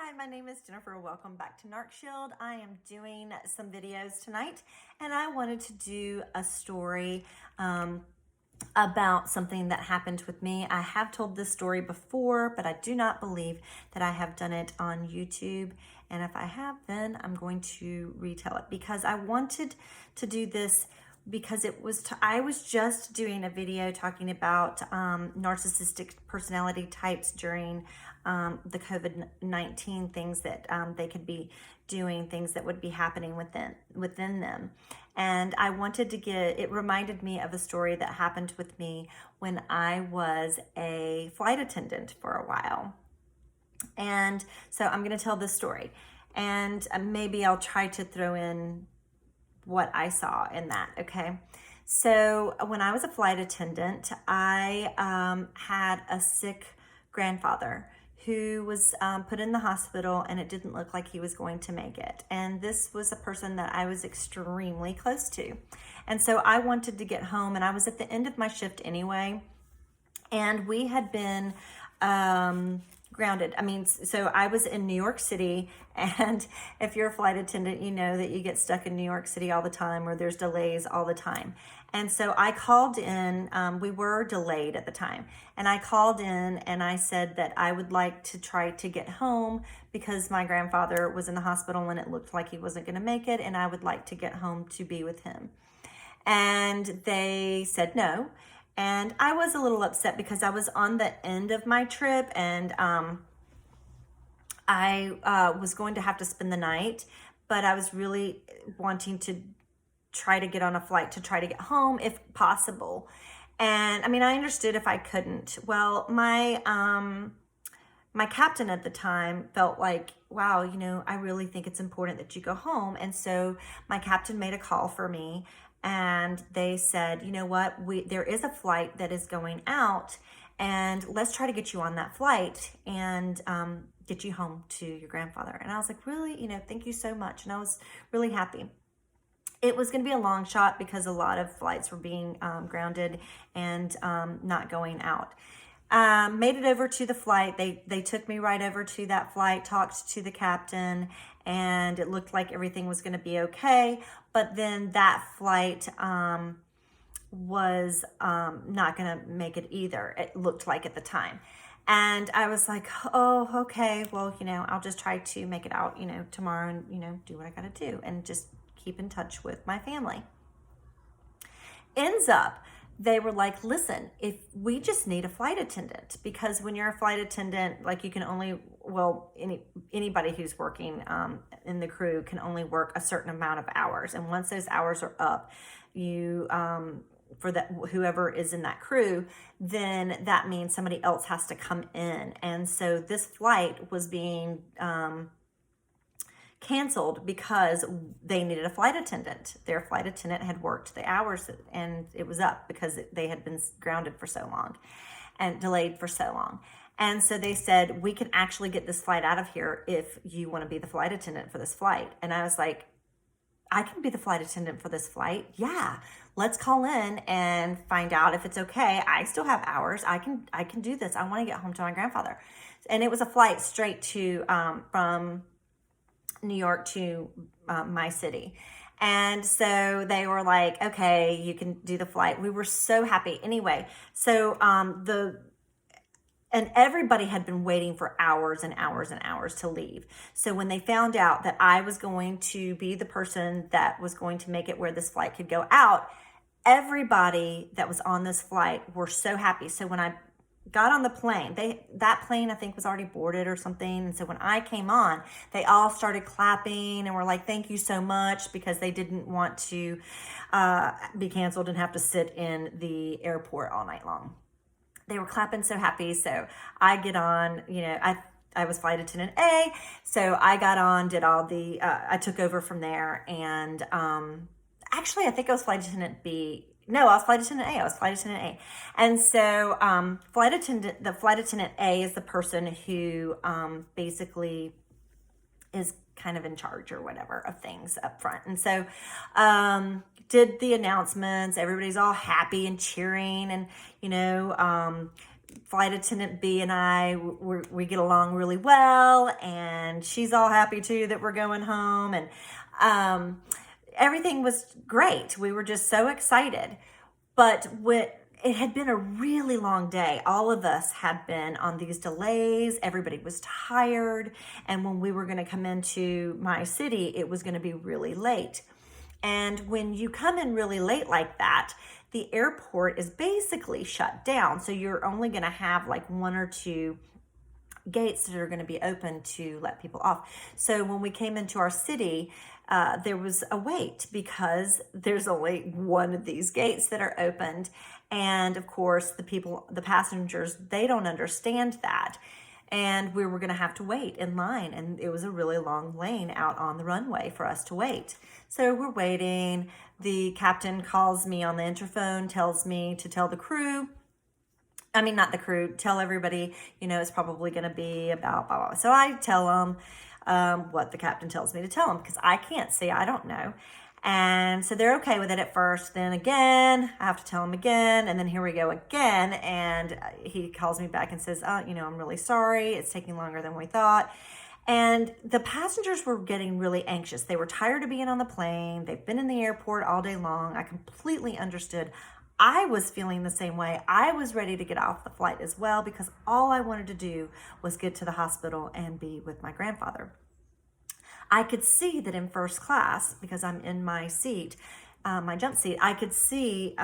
Hi, my name is Jennifer. Welcome back to NarcShield. I am doing some videos tonight, and I wanted to do a story about something that happened with me. I have told this story before, but I do not believe that I have done it on YouTube. And if I have, then I'm going to retell it because I wanted to do this because I was just doing a video talking about narcissistic personality types during the COVID-19 things that they could be doing, things that would be happening within them. And I wanted to it reminded me of a story that happened with me when I was a flight attendant for a while. And so I'm going to tell this story, and maybe I'll try to throw in what I saw in that. Okay. So when I was a flight attendant, I had a sick grandfather who was put in the hospital, and it didn't look like he was going to make it. And this was a person that I was extremely close to. And so I wanted to get home, and I was at the end of my shift anyway. And we had been grounded. So I was in New York City, and if you're a flight attendant, you know that you get stuck in New York City all the time, or there's delays all the time. And so I called in, we were delayed at the time, and I called in and I said that I would like to try to get home because my grandfather was in the hospital and it looked like he wasn't going to make it, and I would like to get home to be with him. And they said no. And I was a little upset because I was on the end of my trip, and I was going to have to spend the night, but I was really wanting to try to get on a flight to try to get home if possible. And I understood if I couldn't. Well, my captain at the time felt like, wow, I really think it's important that you go home. And so my captain made a call for me, and they said, you know what, there is a flight that is going out, and let's try to get you on that flight and get you home to your grandfather. And I was like, really? Thank you so much. And I was really happy. It was going to be a long shot because a lot of flights were being grounded and not going out. Made it over to the flight. They took me right over to that flight, talked to the captain, and it looked like everything was going to be okay. But then that flight was not going to make it either, it looked like at the time. And I was like, oh, okay, well, I'll just try to make it out, tomorrow, and, do what I got to do and just keep in touch with my family. Ends up, they were like, listen, if we just need a flight attendant, because when you're a flight attendant, like you can only, anybody who's working in the crew can only work a certain amount of hours. And once those hours are up, you, for that, whoever is in that crew, then that means somebody else has to come in. And so this flight was being canceled because they needed a flight attendant. Their flight attendant had worked the hours and it was up because they had been grounded for so long and delayed for so long. And so they said, we can actually get this flight out of here if you want to be the flight attendant for this flight. And I was like, I can be the flight attendant for this flight. Yeah, let's call in and find out if it's okay. I still have hours. I can do this. I want to get home to my grandfather. And it was a flight straight to from New York to my city. And so they were like, okay, you can do the flight. We were so happy. Anyway, so and everybody had been waiting for hours and hours and hours to leave. So when they found out that I was going to be the person that was going to make it where this flight could go out, everybody that was on this flight were so happy. So when I got on the plane, that plane I think was already boarded or something. And so when I came on, they all started clapping and were like, thank you so much, because they didn't want to be canceled and have to sit in the airport all night long. They were clapping so happy. So I get on, I was flight attendant A. So I got on, did all the, I took over from there. And actually, I think I was flight attendant B. No, I was flight attendant A. And so the flight attendant A is the person who basically is kind of in charge or whatever of things up front. And so did the announcements. Everybody's all happy and cheering, and flight attendant B and I, we get along really well, and she's all happy too that we're going home, and everything was great. We were just so excited. But it had been a really long day. All of us had been on these delays. Everybody was tired. And when we were going to come into my city, it was going to be really late. And when you come in really late like that, the airport is basically shut down. So you're only going to have like one or two gates that are going to be open to let people off. So when we came into our city, there was a wait because there's only one of these gates that are opened. And of course, the passengers, they don't understand that. And we were going to have to wait in line. And it was a really long lane out on the runway for us to wait. So we're waiting. The captain calls me on the interphone, tells me to tell the crew. I mean, not the crew, tell everybody, it's probably going to be about blah, blah, blah. So I tell them what the captain tells me to tell them because I can't see, I don't know. And so they're okay with it at first. Then again, I have to tell them again. And then here we go again. And he calls me back and says, I'm really sorry. It's taking longer than we thought. And the passengers were getting really anxious. They were tired of being on the plane. They've been in the airport all day long. I completely understood. I was feeling the same way. I was ready to get off the flight as well because all I wanted to do was get to the hospital and be with my grandfather. I could see that in first class, because I'm in my seat, my jump seat, I could see,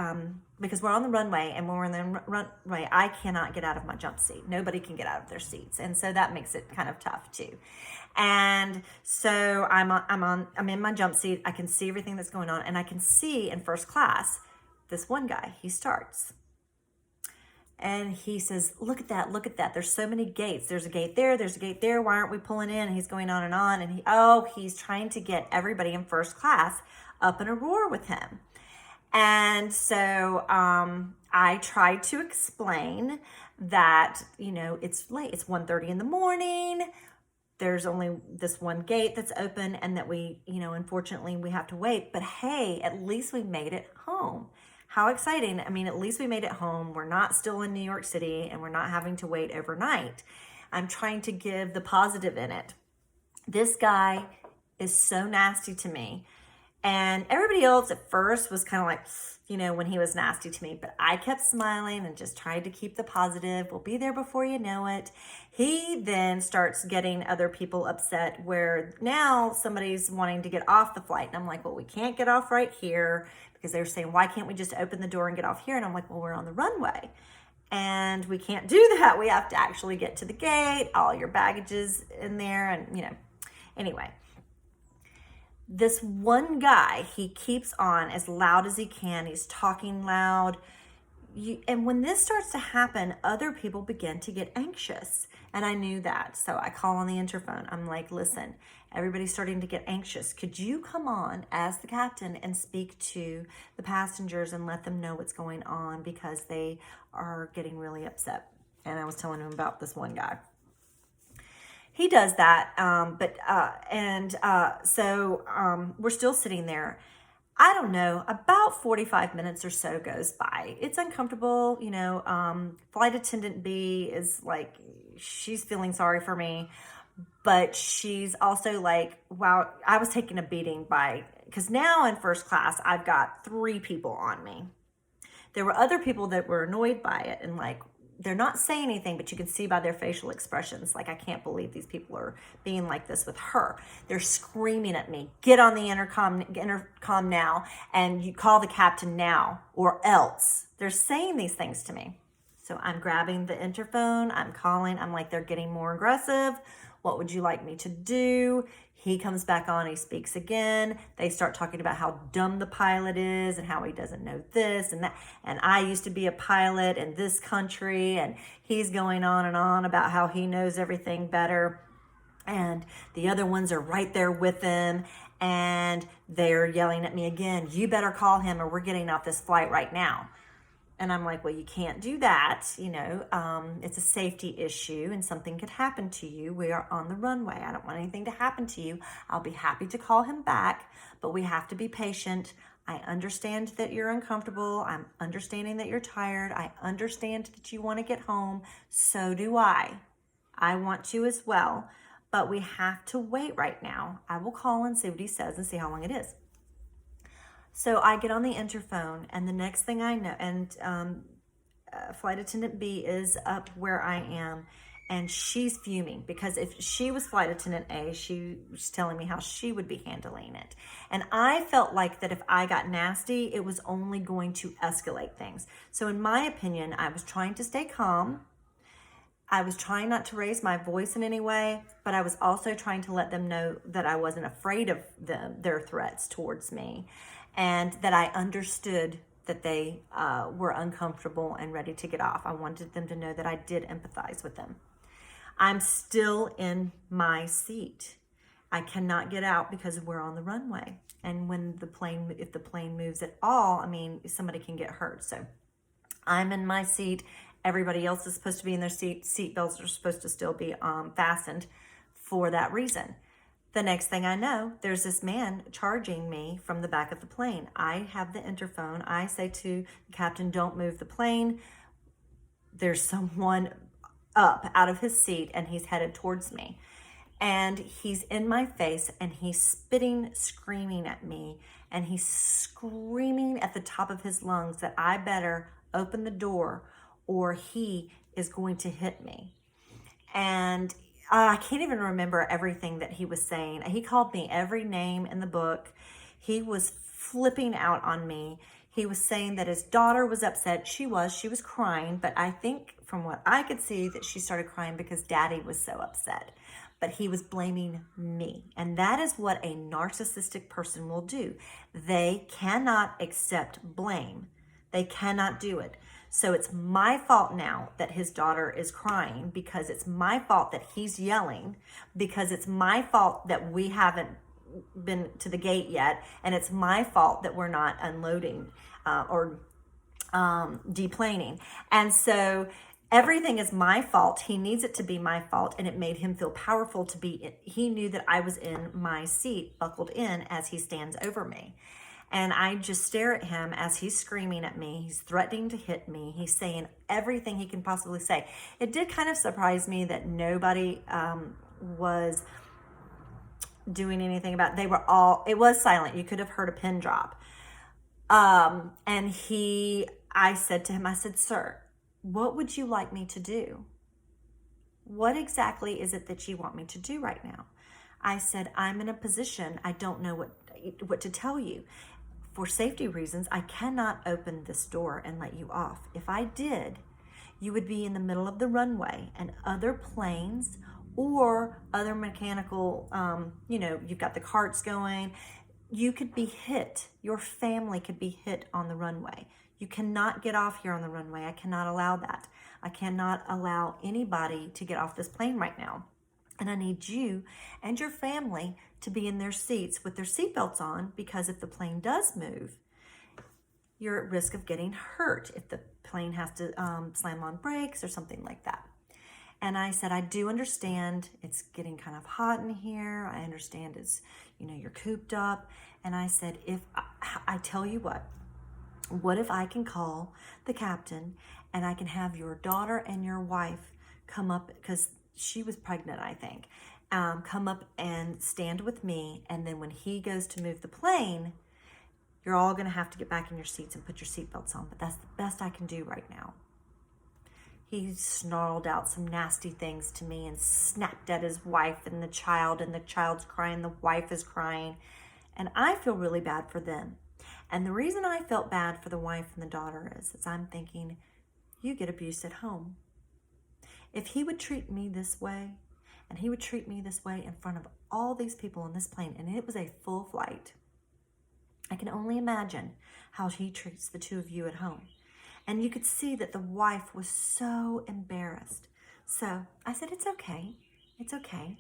because we're on the runway, and when we're in the runway, I cannot get out of my jump seat. Nobody can get out of their seats. And so that makes it kind of tough too. And so I'm in my jump seat. I can see everything that's going on, and I can see in first class, this one guy, he starts. And he says, look at that. There's so many gates. There's a gate there. There's a gate there. Why aren't we pulling in? And he's going on. And he's trying to get everybody in first class up in a roar with him. And so I tried to explain that, it's late. It's 1:30 in the morning. There's only this one gate that's open and that we, unfortunately we have to wait. But hey, at least we made it home. How exciting. I mean, at least we made it home. We're not still in New York City and we're not having to wait overnight. I'm trying to give the positive in it. This guy is so nasty to me. And everybody else at first was kind of like, when he was nasty to me, but I kept smiling and just tried to keep the positive. We'll be there before you know it. He then starts getting other people upset where now somebody's wanting to get off the flight. And I'm like, well, we can't get off right here because they're saying, why can't we just open the door and get off here? And I'm like, well, we're on the runway and we can't do that. We have to actually get to the gate, all your baggage is in there. And, anyway. This one guy, he keeps on as loud as he can. He's talking loud. And when this starts to happen, other people begin to get anxious. And I knew that. So I call on the interphone. I'm like, listen, everybody's starting to get anxious. Could you come on as the captain and speak to the passengers and let them know what's going on because they are getting really upset. And I was telling him about this one guy. He does that, so we're still sitting there. I don't know, about 45 minutes or so goes by. It's uncomfortable, flight attendant B is like, she's feeling sorry for me, but she's also like, wow, I was taking a beating because now in first class, I've got 3 people on me. There were other people that were annoyed by it and like, they're not saying anything, but you can see by their facial expressions, like, I can't believe these people are being like this with her. They're screaming at me, get on the intercom now, and you call the captain now, or else. They're saying these things to me. So I'm grabbing the interphone, I'm calling, I'm like, they're getting more aggressive. What would you like me to do? He comes back on, he speaks again. They start talking about how dumb the pilot is and how he doesn't know this and that. And I used to be a pilot in this country, and he's going on and on about how he knows everything better. And the other ones are right there with him, and they're yelling at me again, you better call him or we're getting off this flight right now. And I'm like, well, you can't do that. It's a safety issue and something could happen to you. We are on the runway. I don't want anything to happen to you. I'll be happy to call him back, but we have to be patient. I understand that you're uncomfortable. I'm understanding that you're tired. I understand that you want to get home. So do I. I want to as well. But we have to wait right now. I will call and see what he says and see how long it is. So I get on the interphone, and the next thing I know, and flight attendant B is up where I am, and she's fuming because if she was flight attendant A, she was telling me how she would be handling it. And I felt like that if I got nasty, it was only going to escalate things. So in my opinion, I was trying to stay calm. I was trying not to raise my voice in any way, but I was also trying to let them know that I wasn't afraid of their threats towards me, and that I understood that they were uncomfortable and ready to get off. I wanted them to know that I did empathize with them. I'm still in my seat. I cannot get out because we're on the runway. And if the plane moves at all, I mean, somebody can get hurt. So I'm in my seat. Everybody else is supposed to be in their seat. Seatbelts are supposed to still be fastened for that reason. The next thing I know, there's this man charging me from the back of the plane. I have the interphone. I say to the captain, don't move the plane. There's someone up out of his seat and he's headed towards me. And he's in my face and he's spitting, screaming at me. And he's screaming at the top of his lungs that I better open the door or he is going to hit me. And I can't even remember everything that he was saying. He called me every name in the book. He was flipping out on me. He was saying that his daughter was upset. She was crying, but I think from what I could see that she started crying because daddy was so upset. But he was blaming me. And that is what a narcissistic person will do. They cannot accept blame. They cannot do it. So it's my fault now that his daughter is crying, because it's my fault that he's yelling, because it's my fault that we haven't been to the gate yet, and it's my fault that we're not unloading or deplaning. And so everything is my fault. He needs it to be my fault, and it made him feel powerful to be. He knew that I was in my seat, buckled in, as he stands over me. And I just stare at him as he's screaming at me. He's threatening to hit me. He's saying everything he can possibly say. It did kind of surprise me that nobody was doing anything about it. It was silent. You could have heard a pin drop. I said to him, I said, sir, what would you like me to do? What exactly is it that you want me to do right now? I said, I'm in a position, I don't know what to tell you. For safety reasons, I cannot open this door and let you off. If I did, you would be in the middle of the runway and other planes or other mechanical, you've got the carts going. You could be hit. Your family could be hit on the runway. You cannot get off here on the runway. I cannot allow that. I cannot allow anybody to get off this plane right now. And I need you and your family to be in their seats with their seatbelts on, because if the plane does move, you're at risk of getting hurt if the plane has to slam on brakes or something like that. And I said, I do understand it's getting kind of hot in here. I understand it's, you're cooped up. And I said, if I tell you what if I can call the captain and I can have your daughter and your wife come up, because she was pregnant, I think, come up and stand with me. And then when he goes to move the plane, you're all going to have to get back in your seats and put your seatbelts on. But that's the best I can do right now. He snarled out some nasty things to me and snapped at his wife and the child's crying, the wife is crying. And I feel really bad for them. And the reason I felt bad for the wife and the daughter is I'm thinking, you get abuse at home. If he would treat me this way, and he would treat me this way in front of all these people on this plane, and it was a full flight, I can only imagine how he treats the two of you at home. And you could see that the wife was so embarrassed. So I said, it's okay. It's okay.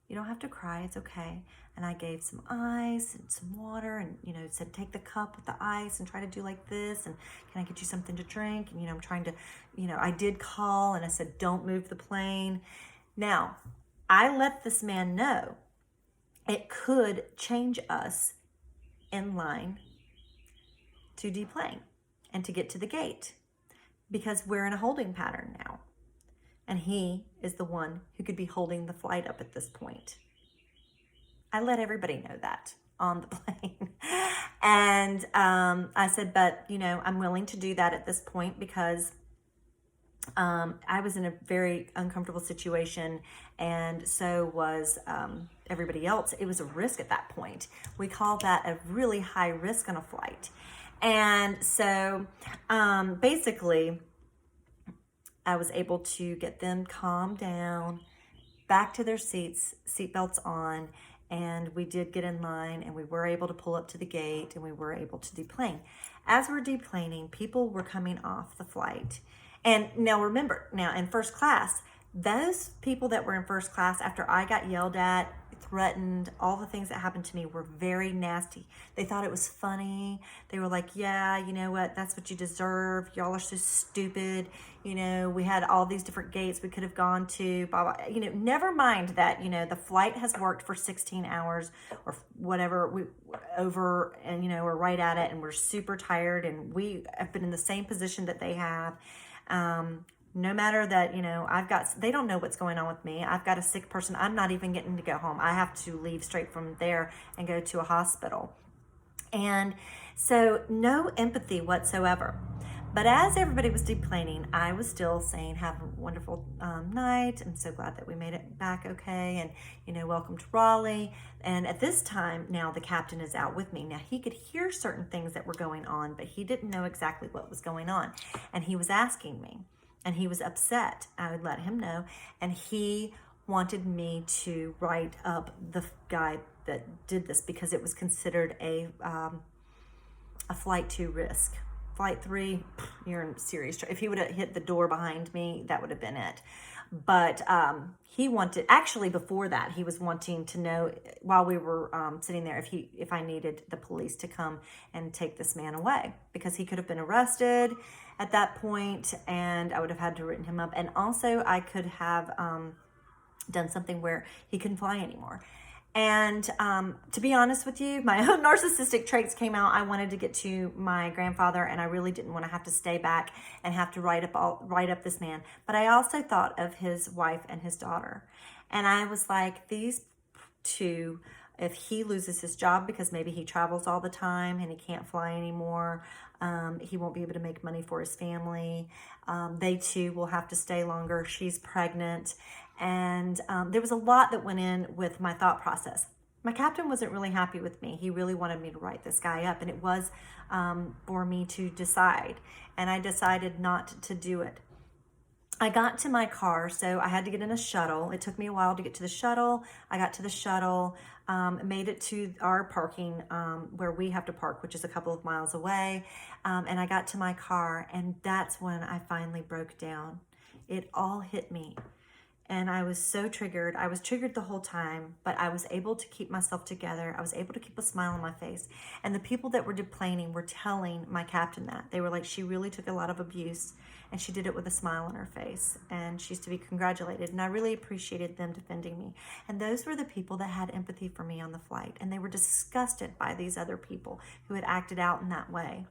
You don't have to cry. It's okay. And I gave some ice and some water and, said, take the cup with the ice and try to do like this. And can I get you something to drink? And, I'm trying to, I did call and I said, don't move the plane. Now, I let this man know it could change us in line to deplane and to get to the gate because we're in a holding pattern now. And he is the one who could be holding the flight up at this point. I let everybody know that on the plane. And I said, but, you know, I'm willing to do that at this point because I was in a very uncomfortable situation, and so was everybody else. It was a risk at that point. We call that a really high risk on a flight. And so basically, I was able to get them calmed down, back to their seats, seatbelts on, and we did get in line, and we were able to pull up to the gate, and we were able to deplane. As we're deplaning, people were coming off the flight. And now remember, now in first class, those people that were in first class, after I got yelled at, threatened, all the things that happened to me were very nasty. They thought it was funny. They were like, yeah, you know what? That's what you deserve. Y'all are so stupid. You know, we had all these different gates we could have gone to, blah, blah. You know, never mind that, you know, the flight has worked for 16 hours or whatever and, you know, we're right at it and we're super tired and we have been in the same position that they have. No matter that, you know, they don't know what's going on with me. I've got a sick person. I'm not even getting to go home. I have to leave straight from there and go to a hospital. And so no empathy whatsoever. But as everybody was deplaning, I was still saying, have a wonderful night. I'm so glad that we made it back okay. And, you know, welcome to Raleigh. And at this time, now the captain is out with me. Now, he could hear certain things that were going on, but he didn't know exactly what was going on. And he was asking me. And he was upset. I would let him know. And he wanted me to write up the guy that did this because it was considered a flight 2 risk. Flight 3, you're in serious trouble. If he would have hit the door behind me, that would have been it. But he wanted, actually before that, he was wanting to know while we were sitting there if I needed the police to come and take this man away because he could have been arrested at that point and I would have had to written him up. And also I could have done something where he couldn't fly anymore. And to be honest with you, my own narcissistic traits came out. I wanted to get to my grandfather and I really didn't want to have to stay back and have to write up this man. But I also thought of his wife and his daughter. And I was like, these two, if he loses his job because maybe he travels all the time and he can't fly anymore, he won't be able to make money for his family. They too will have to stay longer. She's pregnant. And there was a lot that went in with my thought process. My captain wasn't really happy with me. He really wanted me to write this guy up. And it was for me to decide. And I decided not to do it. I got to my car, so I had to get in a shuttle. It took me a while to get to the shuttle. I got to the shuttle, made it to our parking where we have to park, which is a couple of miles away. And I got to my car, and that's when I finally broke down. It all hit me. And I was so triggered. I was triggered the whole time, but I was able to keep myself together. I was able to keep a smile on my face. And the people that were deplaning were telling my captain that. They were like, she really took a lot of abuse and she did it with a smile on her face and she's to be congratulated. And I really appreciated them defending me. And those were the people that had empathy for me on the flight. And they were disgusted by these other people who had acted out in that way.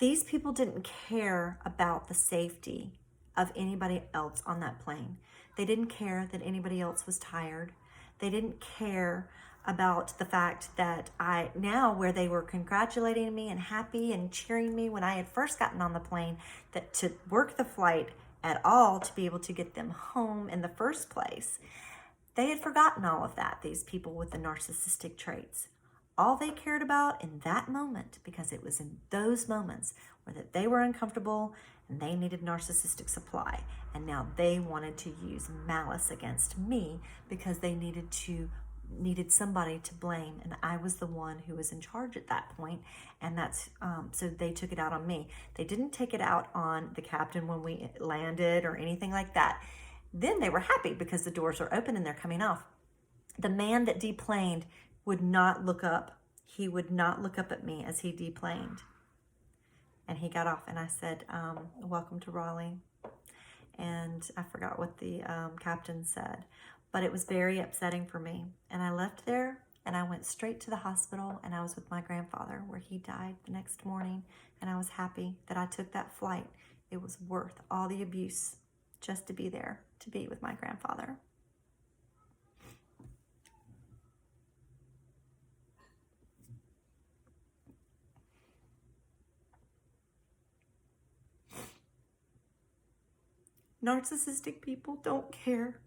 These people didn't care about the safety of anybody else on that plane. They didn't care that anybody else was tired. They didn't care about the fact that where they were congratulating me and happy and cheering me when I had first gotten on the plane, that to work the flight at all to be able to get them home in the first place, they had forgotten all of that, these people with the narcissistic traits. All they cared about in that moment, because it was in those moments where that they were uncomfortable and they needed narcissistic supply. And now they wanted to use malice against me because they needed somebody to blame. And I was the one who was in charge at that point. And that's, so they took it out on me. They didn't take it out on the captain when we landed or anything like that. Then they were happy because the doors are open and they're coming off. The man that deplaned would not look up. He would not look up at me as he deplaned. And he got off and I said, welcome to Raleigh. And I forgot what the captain said, but it was very upsetting for me. And I left there And I went straight to the hospital, and I was with my grandfather, where he died the next morning. And I was happy that I took that flight. It was worth all the abuse just to be there, to be with my grandfather. Narcissistic people don't care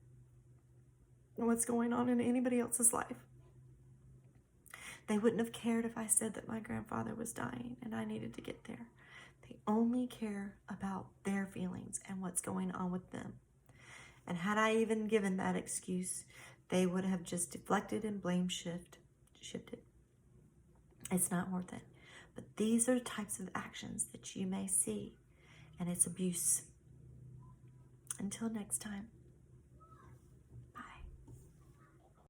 what's going on in anybody else's life. They wouldn't have cared if I said that my grandfather was dying and I needed to get there. They only care about their feelings and what's going on with them. And had I even given that excuse, they would have just deflected and blame shifted. It's not worth it. But these are the types of actions that you may see, and it's abuse. Until next time.